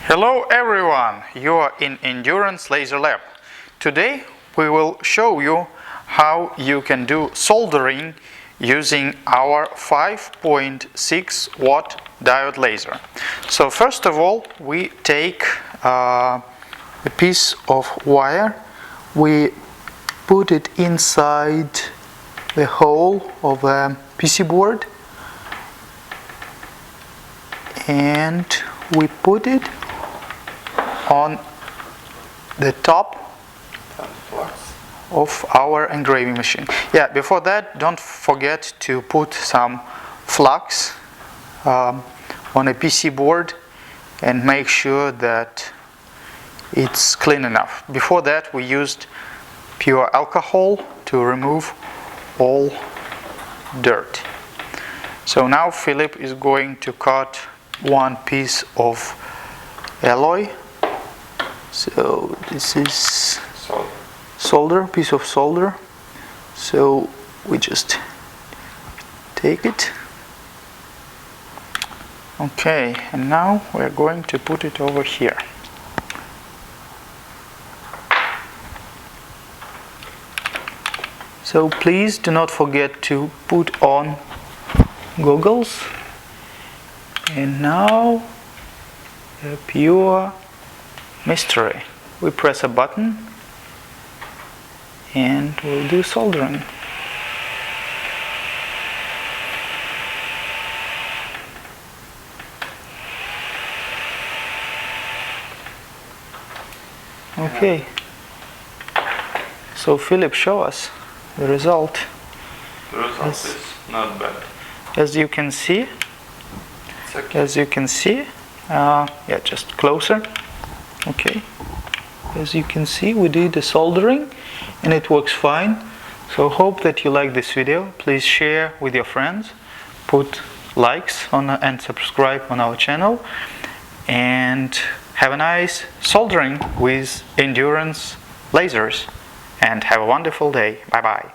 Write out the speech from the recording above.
Hello everyone, you are in Endurance Laser Lab. Today we will show you how you can do soldering using our 5.6 watt diode laser. So first of all, we take a piece of wire, we put it inside the hole of a PC board and we put it on the top of our engraving machine. Yeah, before that, don't forget to put some flux on a PC board and make sure that it's clean enough. Before that, we used pure alcohol to remove all dirt. So now Philip is going to cut one piece of alloy. So this is piece of solder. So we just take it. Okay, and now we're going to put it over here. So please do not forget to put on goggles. And now a pure mystery. We press a button and we'll do soldering. Okay. So Philip, show us the result. The result is not bad. As you can see, yeah, just closer. Okay, as you can see, we did the soldering and it works fine. So hope that you like this video. Please share with your friends, put likes on and subscribe on our channel, and have a nice soldering with Endurance lasers, and have a wonderful day. Bye bye.